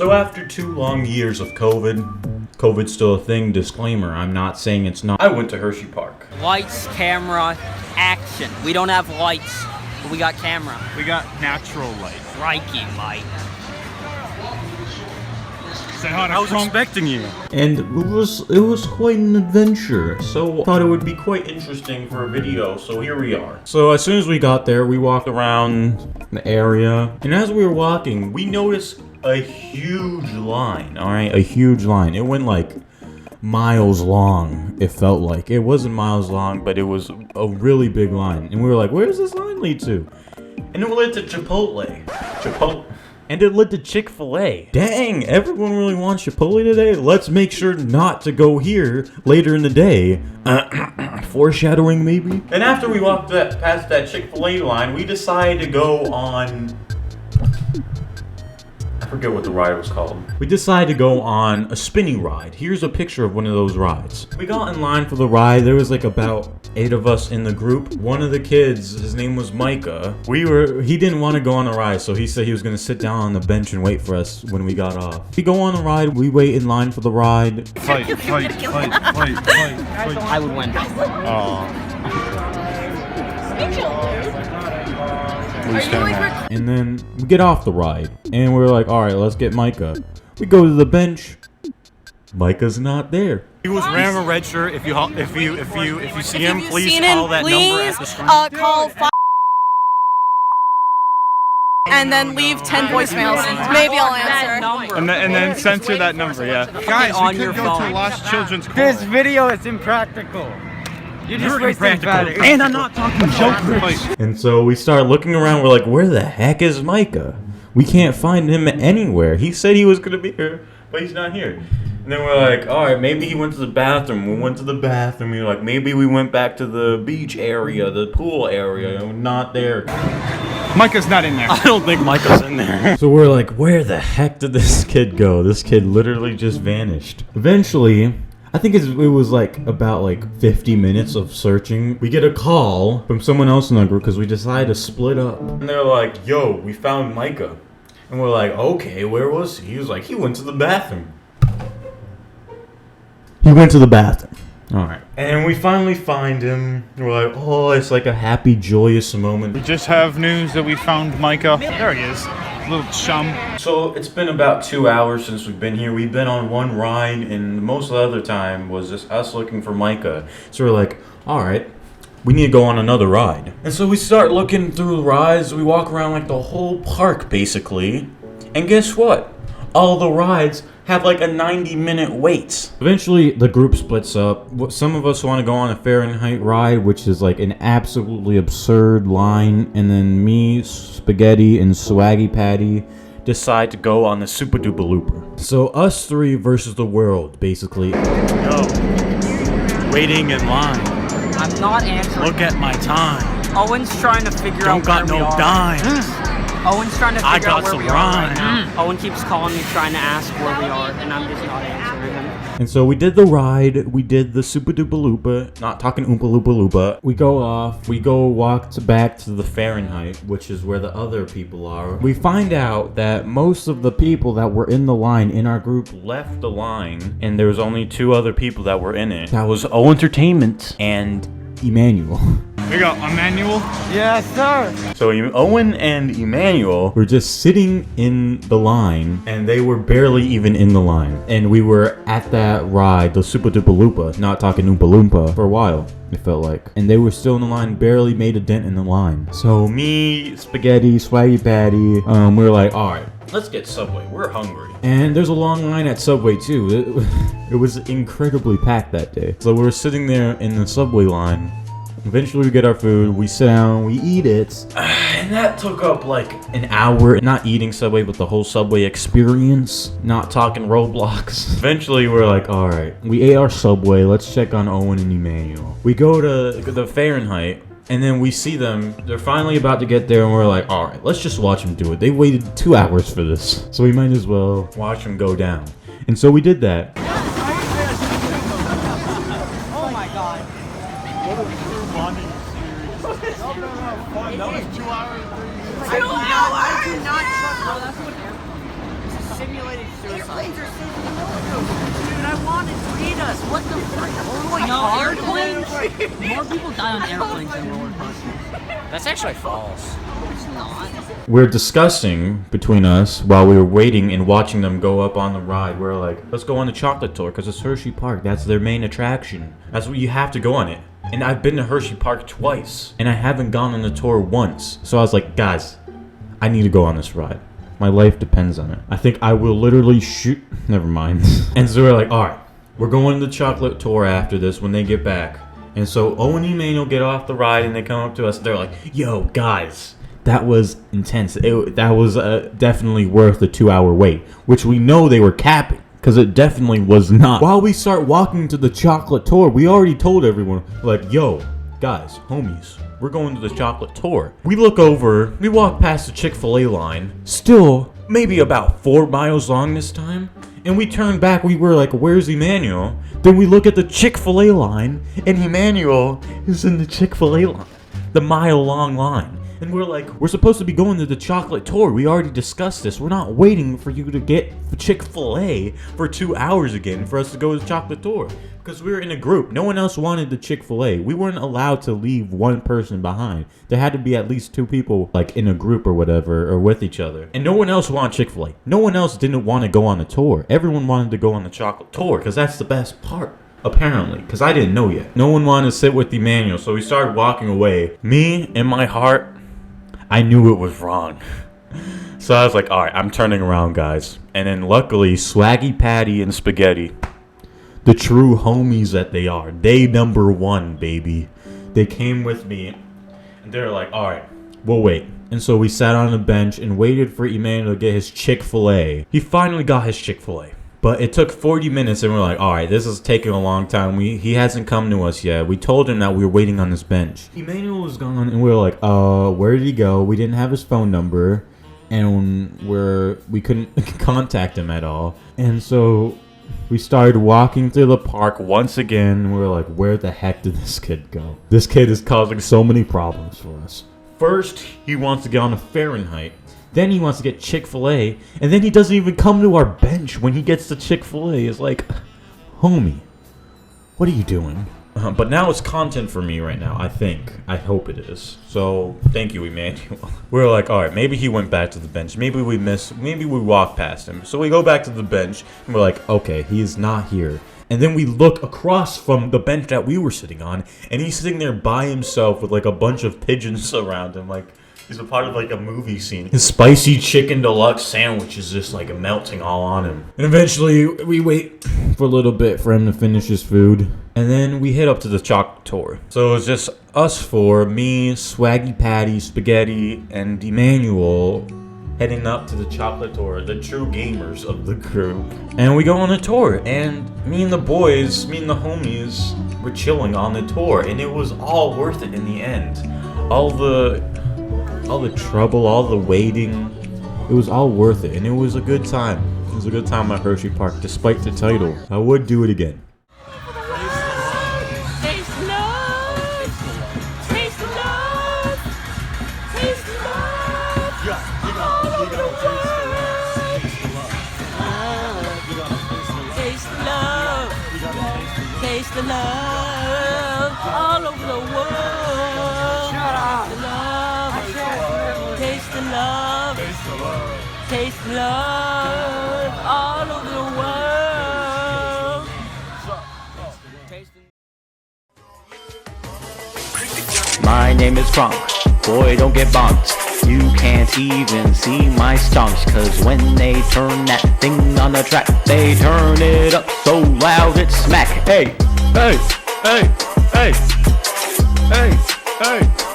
So after 2 long years of COVID's still a thing, disclaimer, I'm not saying it's not. I went to Hershey Park. Lights, camera, action. We don't have lights, but we got camera. We got natural light. Crikey, Mike. Say hi to I was Cronk. expecting you. And it was quite an adventure, so I thought it would be quite interesting for a video, so here we are. So as soon as we got there, we walked around the area, and as we were walking, we noticed a huge line, alright? A huge line. It went like miles long, it felt like. It wasn't miles long, but it was a really big line. And we were like, where does this line lead to? And it led to Chipotle. And it led to Chick-fil-A. Dang, everyone really wants Chipotle today? Let's make sure not to go here later in the day. Foreshadowing, maybe? And after we walked past that Chick-fil-A line, we decided to go on... I forget what the ride was called. We decided to go on a spinning ride. Here's a picture of one of those rides. We got in line for the ride. There was like about 8 of us in the group. One of the kids, his name was Micah. He didn't want to go on the ride, so he said he was gonna sit down on the bench and wait for us when we got off. We go on the ride, we wait in line for the ride. Fight. I would win. And then we get off the ride, and we're like, all right, let's get Micah. We go to the bench. Micah's not there. He was wearing a red shirt. If you see him, please call that number at the screen. Call 5 and then leave 10 voicemails. Maybe I'll answer. And then censor that number. Yeah. Guys, on we your could go phone. to Lost Children's Court. This video is impractical. You're just wasting battery. And I'm not talking jokers. And so we start looking around. We're like, where the heck is Micah? We can't find him anywhere. He said he was gonna be here, but he's not here. And then we're like, all right, maybe he went to the bathroom. We went to the bathroom. We were like, maybe we went back to the beach area, the pool area, and not there. Micah's not in there. I don't think Micah's in there. So we're like, where the heck did this kid go? This kid literally just vanished. Eventually, I think it was like about like 50 minutes of searching. We get a call from someone else in the group because we decided to split up. And they're like, yo, we found Micah. And we're like, okay, where was he? He was like, he went to the bathroom. He went to the bathroom. Alright. And we finally find him. We're like, oh, it's like a happy, joyous moment. We just have news that we found Micah. There he is. Little chum. So it's been about 2 hours since we've been here. We've been on one ride, and most of the other time was just us looking for Micah. So we're like, alright, we need to go on another ride. And so we start looking through the rides. We walk around like the whole park, basically. And guess what? All the rides have like a 90-minute wait. Eventually, the group splits up. Some of us want to go on a Fahrenheit ride, which is like an absolutely absurd line. And then me, Spaghetti, and Swaggy Patty decide to go on the Super Duper Looper. So us three versus the world, basically. Yo. Waiting in line. I'm not answering. Look at my time. Owen's trying to figure Don't out got where no we are. dimes. Owen's trying to I figure out got where we some are right rhymes. now. Owen keeps calling me trying to ask where we are, and I'm just not answering him. And so we did the ride, we did the Super Duper Looper, not talking Oompa Loopa Loopa. We go off, we go back to the Fahrenheit, which is where the other people are. We find out that most of the people that were in the line in our group left the line, and there was only 2 other people that were in it. That was O Entertainment and Emmanuel. We got Emmanuel. Yes, sir. So Owen and Emmanuel were just sitting in the line, and they were barely even in the line. And we were at that ride, the Super Duper Loopa, not talking Oompa Loompa, for a while, it felt like. And they were still in the line, barely made a dent in the line. So me, Spaghetti, Swaggy Patty, we were like, all right, let's get Subway. We're hungry. And there's a long line at Subway too. It was incredibly packed that day. So we were sitting there in the Subway line. Eventually we get our food, we sit down, we eat it. And that took up like an hour. Not eating Subway, but the whole Subway experience. Not talking Roblox. Eventually we're like, alright, we ate our Subway, let's check on Owen and Emmanuel. We go to the Fahrenheit, and then we see them. They're finally about to get there, and we're like, alright, let's just watch them do it. They waited 2 hours for this, so we might as well watch them go down. And so we did that. Oh my god. That was 2 hours. 2 hours? simulated suicide. Dude, I wanted to eat us. What the frick? No, airplanes? More people die on airplanes than roller coasters. That's actually false. It's not. We're discussing between us while we were waiting and watching them go up on the ride. We're like, let's go on the chocolate tour because it's Hershey Park. That's their main attraction. That's what you have to go on it. And I've been to Hershey Park twice, and I haven't gone on the tour once. So I was like, guys, I need to go on this ride. My life depends on it. I think I will literally shoot. Never mind. And so we're like, all right, we're going to the chocolate tour after this when they get back. And so Owen and Emmanuel get off the ride and they come up to us. They're like, yo, guys, that was intense. That was definitely worth the 2-hour wait, which we know they were capping. Because it definitely was not. While we start walking to the chocolate tour, we already told everyone, like, yo, guys, homies, we're going to the chocolate tour. We look over, we walk past the Chick-fil-A line, still maybe about 4 miles long this time. And we turn back, we were like, where's Emmanuel? Then we look at the Chick-fil-A line, and Emmanuel is in the Chick-fil-A line. The mile-long line. And we're like, we're supposed to be going to the chocolate tour. We already discussed this. We're not waiting for you to get Chick-fil-A for 2 hours again for us to go to the chocolate tour. Because we were in a group. No one else wanted the Chick-fil-A. We weren't allowed to leave one person behind. There had to be at least 2 people like in a group or whatever or with each other. And no one else wanted Chick-fil-A. No one else didn't want to go on the tour. Everyone wanted to go on the chocolate tour because that's the best part. Apparently, because I didn't know yet. No one wanted to sit with Emmanuel, so we started walking away. Me, in my heart, I knew it was wrong. So I was like, all right, I'm turning around, guys. And then luckily, Swaggy Patty and Spaghetti, the true homies that they are, they number one, baby. They came with me, and they're like, all right, we'll wait. And so we sat on a bench and waited for Emmanuel to get his Chick-fil-A. He finally got his Chick-fil-A. But it took 40 minutes, and we're like, all right, this is taking a long time. He hasn't come to us yet. We told him that we were waiting on this bench. Emmanuel was gone, and we were like, where did he go? We didn't have his phone number, and we couldn't contact him at all. And so we started walking through the park once again, and we were like, where the heck did this kid go? This kid is causing so many problems for us. First, he wants to get on a Fahrenheit. Then he wants to get Chick-fil-A, and then he doesn't even come to our bench when he gets to Chick-fil-A. It's like, homie, what are you doing? But now it's content for me right now, I think. I hope it is. So, thank you, Emmanuel. We're like, all right, maybe he went back to the bench. Maybe we walked past him. So we go back to the bench, and we're like, okay, he is not here. And then we look across from the bench that we were sitting on, and he's sitting there by himself with like a bunch of pigeons around him, like he's a part of like a movie scene. His spicy chicken deluxe sandwich is just like melting all on him. And eventually we wait for a little bit for him to finish his food. And then we head up to the chocolate tour. So it's just us four, me, Swaggy Patty, Spaghetti, and Emmanuel heading up to the chocolate tour, the true gamers of the crew. And we go on a tour, and me and the boys, me and the homies, were chilling on the tour, and it was all worth it in the end. All the trouble, all the waiting, it was all worth it, and it was a good time. It was a good time at Hershey Park, despite the title. I would do it again. Taste love! Taste love! Taste love! All over the world! Taste love! Taste the love! All over the world! Shut up! Taste the love! Taste the love! Taste love! All over the world! My name is Cronk, boy don't get bonked. You can't even see my stonks, cause when they turn that thing on the track, they turn it up so loud it's smack. Hey, hey, hey, hey, hey, hey.